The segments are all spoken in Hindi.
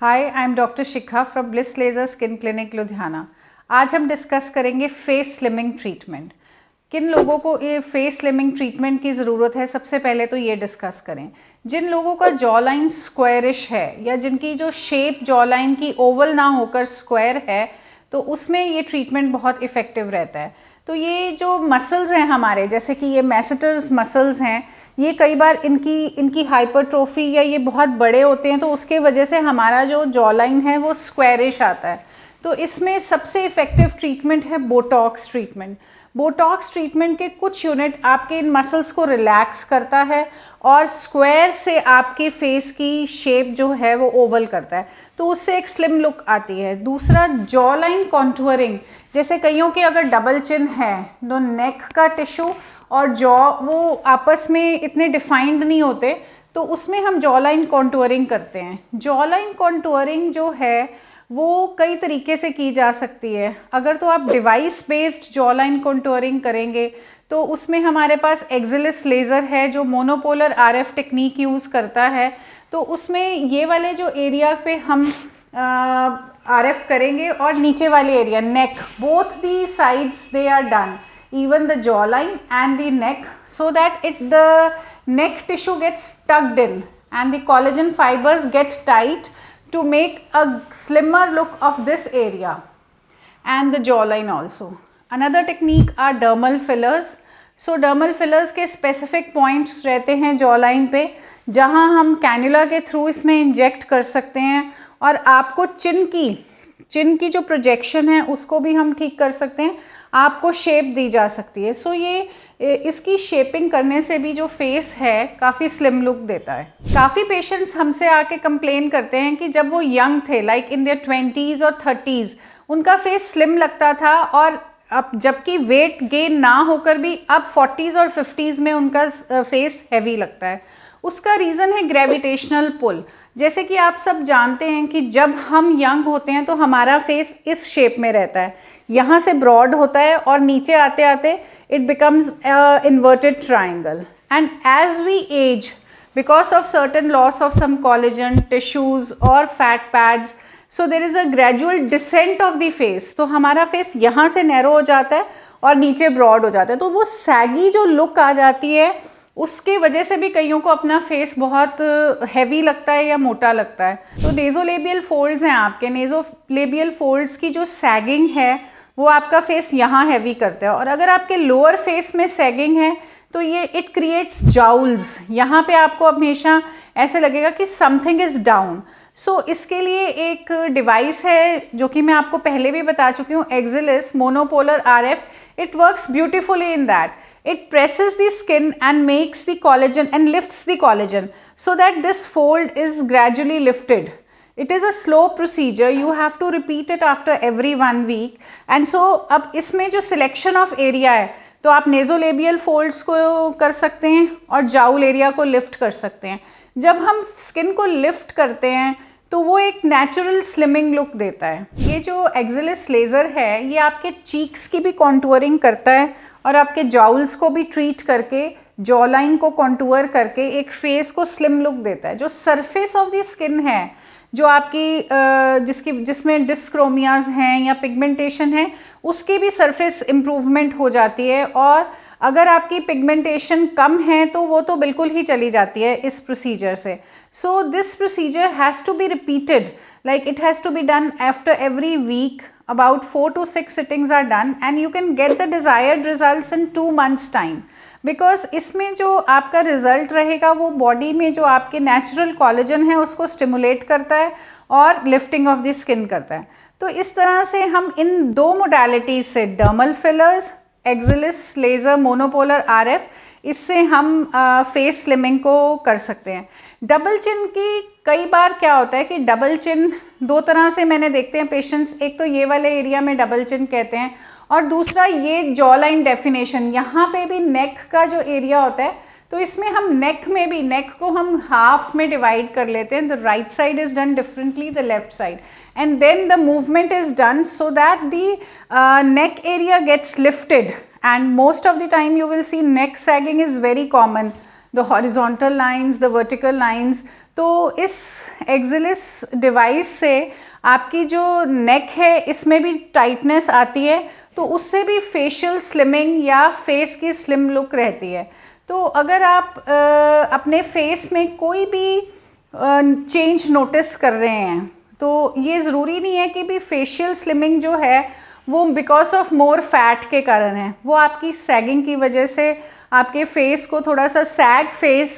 Hi, I am doctor Shikha from bliss laser skin clinic Ludhiana. आज हम डिस्कस करेंगे फेस स्लिमिंग ट्रीटमेंट। किन लोगों को ये फेस स्लिमिंग ट्रीटमेंट की ज़रूरत है, सबसे पहले तो ये डिस्कस करें। जिन लोगों का जॉ लाइन स्क्वायरिश है या जिनकी जो शेप जॉ लाइन की ओवल ना होकर स्क्वायर है, तो उसमें ये ट्रीटमेंट बहुत इफ़ेक्टिव रहता है। तो ये जो मसल्स हैं हमारे, जैसे कि ये मैसेटर्स मसल्स हैं, ये कई बार इनकी हाइपरट्रोफी या ये बहुत बड़े होते हैं, तो उसके वजह से हमारा जो जॉ लाइन है वो स्क्वायरिश आता है। तो इसमें सबसे इफ़ेक्टिव ट्रीटमेंट है बोटॉक्स ट्रीटमेंट। बोटॉक्स ट्रीटमेंट के कुछ यूनिट आपके इन मसल्स को रिलैक्स करता है और स्क्वायर से आपके फेस की शेप जो है वो ओवल करता है, तो उससे एक स्लिम लुक आती है। दूसरा, जॉ लाइन कॉन्टूरिंग। जैसे कईयों के अगर डबल चिन है तो नेक का टिश्यू और जॉ वो आपस में इतने डिफाइंड नहीं होते, तो उसमें हम जॉ लाइन कॉन्टूरिंग करते हैं। जॉ लाइन कॉन्टूरिंग जो है वो कई तरीके से की जा सकती है। अगर तो आप device based jaw line contouring करेंगे तो उसमें हमारे पास एक्सिलिस लेज़र है जो मोनोपोलर आरएफ टेक्निक यूज़ करता है। तो उसमें ये वाले जो एरिया पे हम आरएफ करेंगे और नीचे वाले area neck, both the sides they are done, even the jawline and the neck, so that the neck tissue gets tucked in and the collagen fibers get tight to make a slimmer look of this area and the jawline also. Another technique are dermal fillers. So dermal fillers के specific points रहते हैं jawline पे, जहाँ हम कैन्युला के थ्रू इसमें इंजेक्ट कर सकते हैं और आपको चिन की जो प्रोजेक्शन है उसको भी हम ठीक कर सकते हैं, आपको शेप दी जा सकती है। सो ये इसकी शेपिंग करने से भी जो फेस है काफ़ी स्लिम लुक देता है। काफ़ी पेशेंट्स हमसे आके कंप्लेन करते हैं कि जब वो यंग थे, लाइक इन देयर 20s और 30s, उनका फेस स्लिम लगता था और अब जबकि वेट गेन ना होकर भी अब 40s और 50s में उनका फेस हैवी लगता है। उसका रीज़न है ग्रेविटेशनल पुल। जैसे कि आप सब जानते हैं कि जब हम यंग होते हैं तो हमारा फेस इस शेप में रहता है, यहाँ से ब्रॉड होता है और नीचे आते आते it becomes inverted triangle. And as we age, because of certain loss of some collagen tissues और fat pads, so there is a gradual descent of the face. तो हमारा फेस यहाँ से नैरो हो जाता है और नीचे ब्रॉड हो जाता है, तो वो सैगी जो लुक आ जाती है उसके वजह से भी कईयों को अपना फेस बहुत हैवी लगता है या मोटा लगता है। तो नेज़ोलेबियल फोल्ड्स हैं आपके, नेज़ोलेबियल फोल्ड्स की जो सैगिंग है वो आपका फेस यहाँ हैवी करता है। और अगर आपके लोअर फेस में सैगिंग है तो ये इट क्रिएट्स जाउल्स, यहाँ पे आपको हमेशा ऐसे लगेगा कि समथिंग इज़ डाउन। सो इसके लिए एक डिवाइस है जो कि मैं आपको पहले भी बता चुकी हूँ, Exilis monopolar RF. It works beautifully in that it presses the skin and makes the collagen and lifts the collagen so that this fold is gradually lifted. It is a slow procedure, you have to repeat it after every 1 week. And so अब इसमें जो selection of area है, तो आप नेज़ोलेबियल फोल्ड्स को कर सकते हैं और जाउल एरिया को लिफ्ट कर सकते हैं। जब हम स्किन को लिफ्ट करते हैं तो वो एक नेचुरल स्लिमिंग लुक देता है। ये जो एक्सिलिस लेज़र है ये आपके चीक्स की भी कॉन्टूरिंग करता है और आपके जॉल्स को भी ट्रीट करके जॉ लाइन को कॉन्टूर करके एक फेस को स्लिम लुक देता है। जो सरफेस ऑफ द स्किन है, जो आपकी जिसमें डिस्क्रोमियाज हैं या पिगमेंटेशन है, उसकी भी सरफेस इम्प्रूवमेंट हो जाती है। और अगर आपकी पिगमेंटेशन कम है तो वो तो बिल्कुल ही चली जाती है इस प्रोसीजर से। So this procedure has to be repeated, like it has to be done after every week. About 4 to 6 sittings are done and you can get the desired results in 2 months time. Because इसमें जो आपका रिजल्ट रहेगा वो बॉडी में जो आपके नेचुरल कोलेजन है उसको स्टिमुलेट करता है और लिफ्टिंग ऑफ द स्किन करता है। तो इस तरह से हम इन 2 मोडालिटीज़ से, dermal fillers, Exilis laser monopolar RF, इससे हम फेस स्लिमिंग को कर सकते हैं। डबल चिन की कई बार क्या होता है कि डबल चिन 2 तरह से मैंने देखते हैं पेशेंट्स, एक तो ये वाले एरिया में डबल चिन कहते हैं और दूसरा ये जॉ लाइन डेफिनेशन, यहाँ पे भी नेक का जो एरिया होता है, तो इसमें हम नेक को हम हाफ में डिवाइड कर लेते हैं। The right side is done differently the left side and then the movement is done so that the neck area gets lifted and most of the time you will see neck sagging is very common, the horizontal lines, the vertical lines. तो इस एक्सिलिस डिवाइस से आपकी जो नेक है इसमें भी टाइटनेस आती है, तो उससे भी फेशियल स्लिमिंग या फेस की स्लिम लुक रहती है। तो अगर आप अपने फेस में कोई भी चेंज नोटिस कर रहे हैं तो ये ज़रूरी नहीं है कि भी फेशियल स्लिमिंग जो है वो बिकॉज ऑफ मोर फैट के कारण है, वो आपकी सैगिंग की वजह से आपके फेस को थोड़ा सा सैग फेस,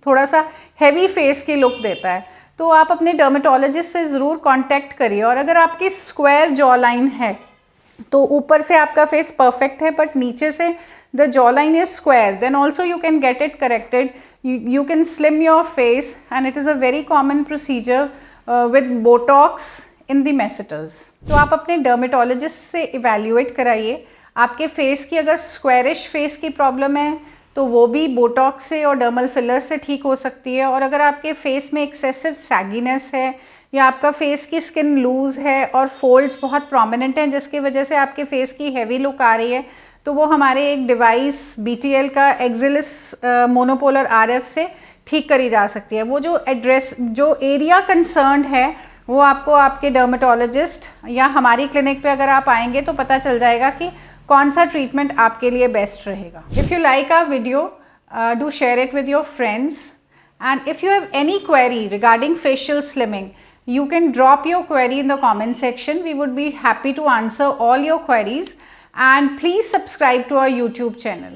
थोड़ा सा हैवी फेस की लुक देता है। तो आप अपने डर्मेटोलॉजिस्ट से ज़रूर कांटेक्ट करिए। और अगर आपकी स्क्वायर जॉ लाइन है तो ऊपर से आपका फेस परफेक्ट है बट नीचे से the jaw line is square, then also you can get it corrected. You can slim your face and it is a very common procedure with Botox in the masseters. तो आप अपने डर्मेटोलॉजिस्ट से इवेल्यूएट कराइए। आपके फेस की अगर स्क्वायरिश फेस की प्रॉब्लम है तो वो भी बोटॉक्स से और डर्मल फिलर से ठीक हो सकती है। और अगर आपके फेस में एक्सेसिव सैगीनेस है या आपका फेस की स्किन लूज है और फोल्ड्स बहुत प्रोमिनेंट हैं जिसकी वजह से आपके फेस की हैवी लुक आ रही है, तो वो हमारे एक डिवाइस BTL का एक्सिलिस मोनोपोलर RF से ठीक करी जा सकती है। वो जो जो एरिया कंसर्न्ड है वो आपको आपके डर्मेटोलॉजिस्ट या हमारी क्लिनिक पे अगर आप आएंगे तो पता चल जाएगा कि कौन सा ट्रीटमेंट आपके लिए बेस्ट रहेगा। If you like our video, do share it with your friends, and if you have any query regarding facial slimming, you can drop your query in the comment section. We would be happy to answer all your queries, and please subscribe to our YouTube channel.